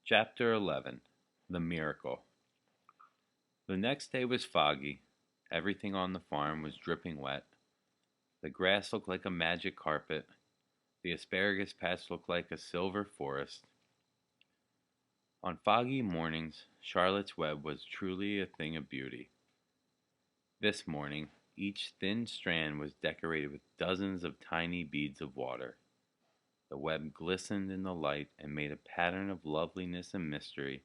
Chapter 11. The Miracle. The next day was foggy. Everything on the farm was dripping wet. The grass looked like a magic carpet. The asparagus patch looked like a silver forest. On foggy mornings, Charlotte's Web was truly a thing of beauty. This morning, each thin strand was decorated with dozens of tiny beads of water. The web glistened in the light and made a pattern of loveliness and mystery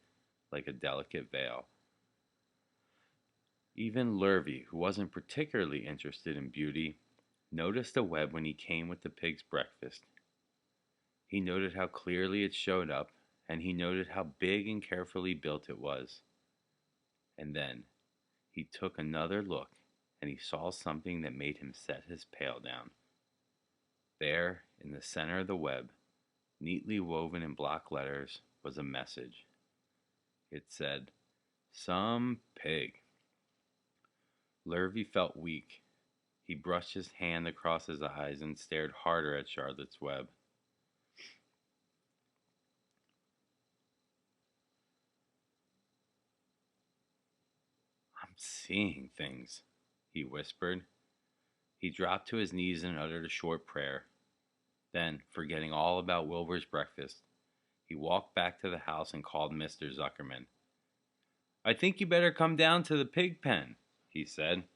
like a delicate veil. Even Lurvy, who wasn't particularly interested in beauty, noticed the web when he came with the pig's breakfast. He noted how clearly it showed up, and he noted how big and carefully built it was. And then he took another look, and he saw something that made him set his pail down. There, in the center of the web, neatly woven in block letters, was a message. It said, "Some pig." Lurvy felt weak. He brushed his hand across his eyes and stared harder at Charlotte's Web. "I'm seeing things," he whispered. He dropped to his knees and uttered a short prayer. Then, forgetting all about Wilbur's breakfast, he walked back to the house and called Mr. Zuckerman. "I think you better come down to the pig pen," he said.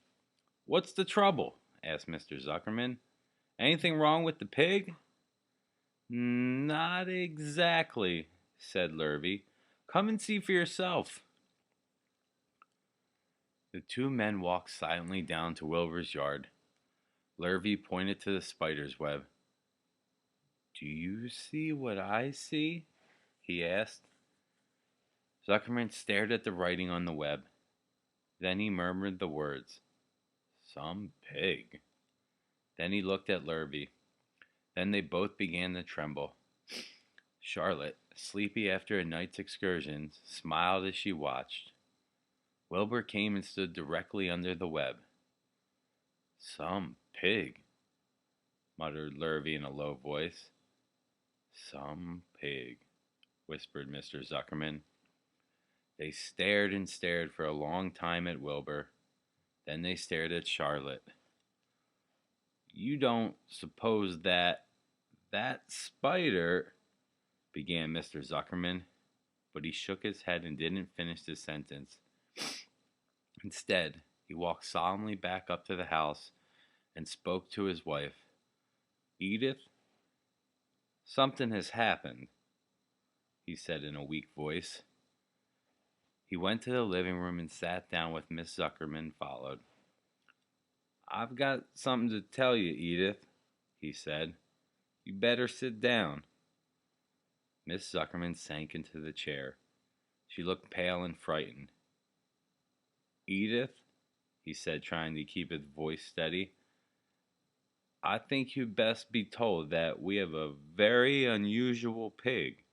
"What's the trouble?" asked Mr. Zuckerman. "Anything wrong with the pig?" "Not exactly," said Lurvy. "Come and see for yourself." The two men walked silently down to Wilbur's yard. Lurvy pointed to the spider's web. "Do you see what I see?" he asked. Zuckerman stared at the writing on the web. Then he murmured the words, "Some pig." Then he looked at Lurvy. Then they both began to tremble. Charlotte, sleepy after a night's excursion, smiled as she watched. Wilbur came and stood directly under the web. "Some pig," muttered Lurvy in a low voice. "Some pig," whispered Mr. Zuckerman. They stared and stared for a long time at Wilbur. Then they stared at Charlotte. "You don't suppose that spider," began Mr. Zuckerman, but he shook his head and didn't finish the sentence. Instead, he walked solemnly back up to the house and spoke to his wife. "Edith, something has happened," he said in a weak voice. He went to the living room and sat down with Miss Zuckerman followed. "I've got something to tell you, Edith," he said. "You better sit down." Miss Zuckerman sank into the chair. She looked pale and frightened. "Edith," he said, trying to keep his voice steady, "I think you'd best be told that we have a very unusual pig."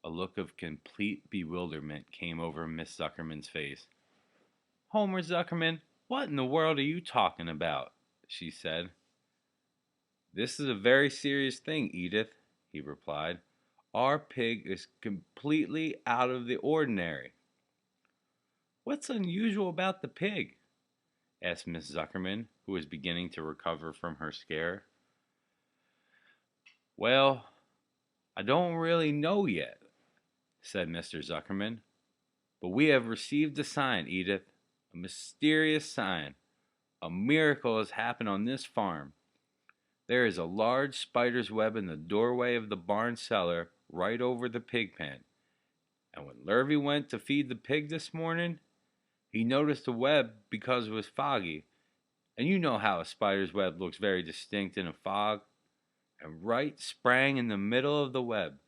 A look of complete bewilderment came over Miss Zuckerman's face. "Homer Zuckerman, what in the world are you talking about?" she said. "This is a very serious thing, Edith," he replied. "Our pig is completely out of the ordinary." "What's unusual about the pig?" asked Miss Zuckerman, who was beginning to recover from her scare. "Well, I don't really know yet," said Mr. Zuckerman. "But we have received a sign, Edith, a mysterious sign. A miracle has happened on this farm. There is a large spider's web in the doorway of the barn cellar right over the pig pen. And when Lurvy went to feed the pig this morning, he noticed the web because it was foggy. And you know how a spider's web looks very distinct in a fog. And right sprang in the middle of the web,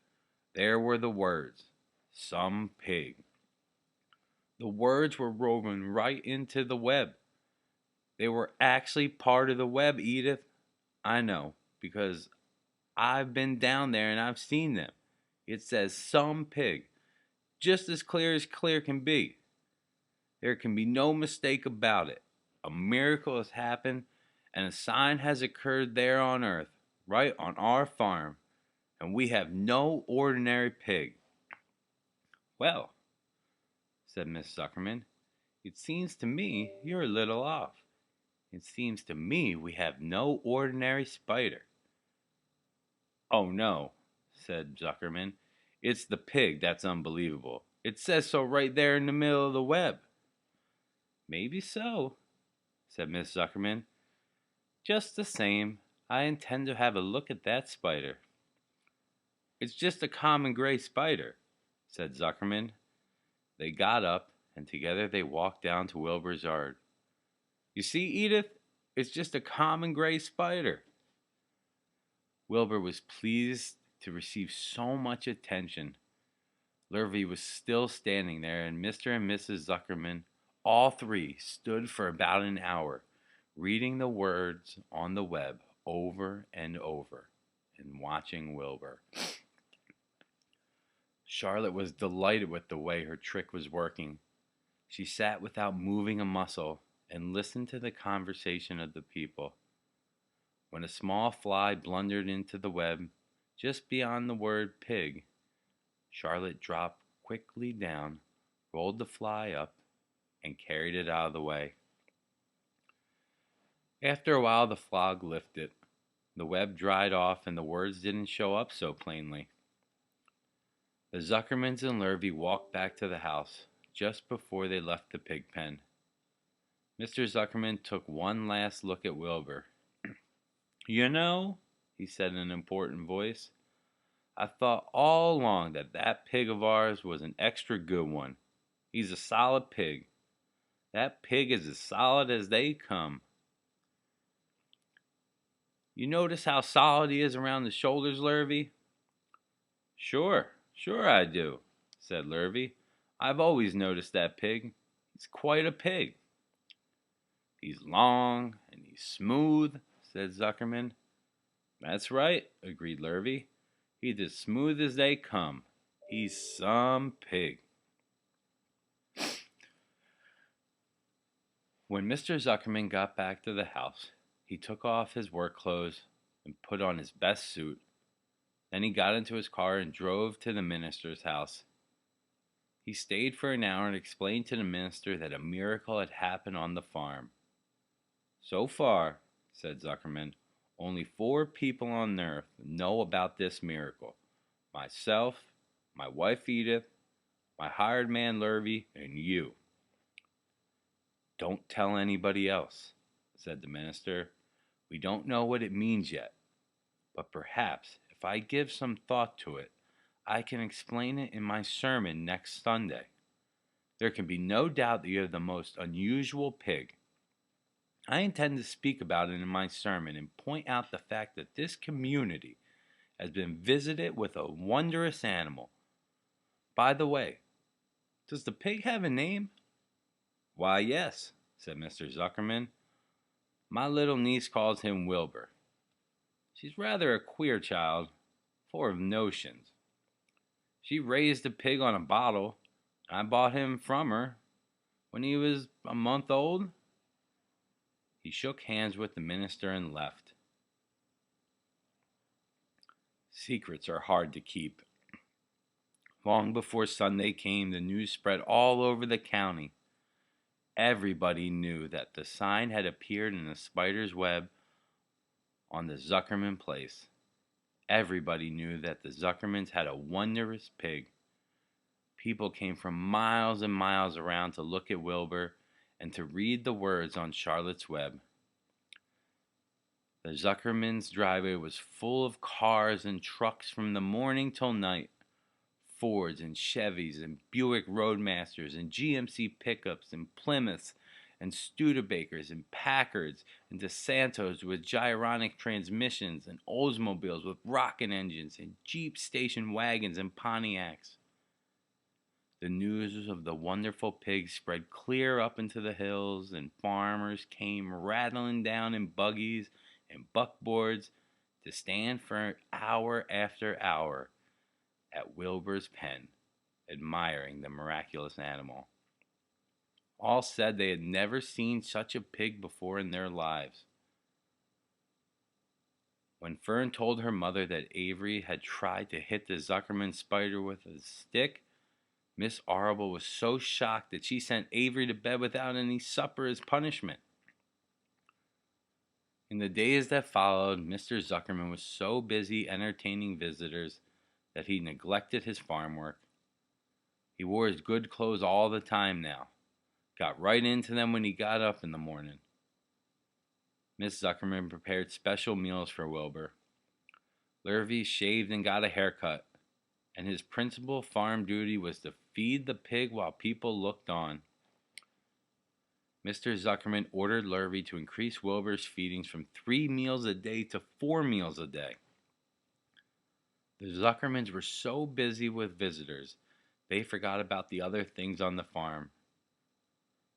there were the words, 'Some pig.' The words were woven right into the web. They were actually part of the web, Edith. I know, because I've been down there and I've seen them. It says 'Some pig,' just as clear can be. There can be no mistake about it. A miracle has happened, and a sign has occurred there on earth, right on our farm. and we have no ordinary pig." "Well," said Miss Zuckerman, "it seems to me you're a little off. It seems to me we have no ordinary spider." "Oh, no," said Zuckerman. "It's the pig that's unbelievable. It says so right there in the middle of the web." "Maybe so," said Miss Zuckerman. "Just the same, I intend to have a look at that spider." "It's just a common gray spider," said Zuckerman. They got up, and together they walked down to Wilbur's yard. "You see, Edith, it's just a common gray spider." Wilbur was pleased to receive so much attention. Lurvy was still standing there, and Mr. and Mrs. Zuckerman, all three, stood for about an hour, reading the words on the web over and over, and watching Wilbur. Charlotte was delighted with the way her trick was working. She sat without moving a muscle and listened to the conversation of the people. When a small fly blundered into the web just beyond the word pig, Charlotte dropped quickly down, rolled the fly up, and carried it out of the way. After a while, the fog lifted. The web dried off, and the words didn't show up so plainly. The Zuckermans and Lurvy walked back to the house just before they left the pig pen. Mr. Zuckerman took one last look at Wilbur. "You know," he said in an important voice, "I thought all along that that pig of ours was an extra good one. He's a solid pig. That pig is as solid as they come. You notice how solid he is around the shoulders, Lurvy?" Sure I do," said Lurvy. "I've always noticed that pig. He's quite a pig." "He's long and he's smooth," said Zuckerman. "That's right," agreed Lurvy. "He's as smooth as they come. He's some pig." When Mr. Zuckerman got back to the house, he took off his work clothes and put on his best suit. Then he got into his car and drove to the minister's house. He stayed for an hour and explained to the minister that a miracle had happened on the farm. "So far," said Zuckerman, "only 4 people on earth know about this miracle. Myself, my wife Edith, my hired man Lurvy, and you." "Don't tell anybody else," said the minister. "We don't know what it means yet, but perhaps if I give some thought to it, I can explain it in my sermon next Sunday. There can be no doubt that you're the most unusual pig. I intend to speak about it in my sermon and point out the fact that this community has been visited with a wondrous animal. By the way, does the pig have a name?" "Why, yes," said Mr. Zuckerman. "My little niece calls him Wilbur. She's rather a queer child, full of notions. She raised a pig on a bottle. I bought him from her when he was a month old." He shook hands with the minister and left. Secrets are hard to keep. Long before Sunday came, the news spread all over the county. Everybody knew that the sign had appeared in the spider's web on the Zuckerman place. Everybody knew that the Zuckermans had a wondrous pig. People came from miles and miles around to look at Wilbur and to read the words on Charlotte's web. The Zuckerman's driveway was full of cars and trucks from the morning till night. Fords and Chevys and Buick Roadmasters and GMC pickups and Plymouths and Studebakers and Packards and DeSantos with gyronic transmissions and Oldsmobiles with rocket engines and Jeep station wagons and Pontiacs. The news of the wonderful pig spread clear up into the hills, and farmers came rattling down in buggies and buckboards to stand for hour after hour at Wilbur's pen, admiring the miraculous animal. All said they had never seen such a pig before in their lives. When Fern told her mother that Avery had tried to hit the Zuckerman spider with a stick, Miss Arable was so shocked that she sent Avery to bed without any supper as punishment. In the days that followed, Mr. Zuckerman was so busy entertaining visitors that he neglected his farm work. He wore his good clothes all the time now, got right into them when he got up in the morning. Miss Zuckerman prepared special meals for Wilbur. Lurvy shaved and got a haircut, and his principal farm duty was to feed the pig while people looked on. Mr. Zuckerman ordered Lurvy to increase Wilbur's feedings from 3 meals a day to 4 meals a day. The Zuckermans were so busy with visitors, they forgot about the other things on the farm.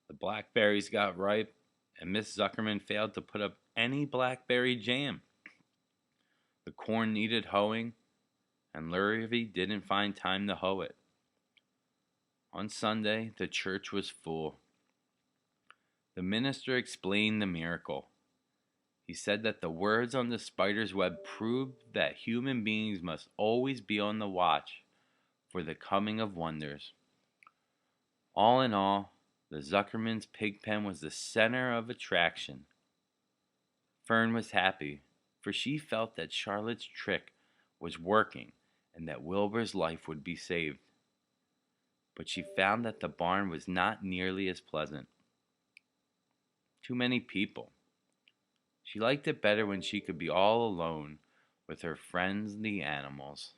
The blackberries got ripe, and Miss Zuckerman failed to put up any blackberry jam. The corn needed hoeing, and Lurvy didn't find time to hoe it. On Sunday, the church was full. The minister explained the miracle. He said that the words on the spider's web proved that human beings must always be on the watch for the coming of wonders. All in all, the Zuckerman's pig pen was the center of attraction. Fern was happy, for she felt that Charlotte's trick was working and that Wilbur's life would be saved. But she found that the barn was not nearly as pleasant. Too many people. She liked it better when she could be all alone with her friends, the animals.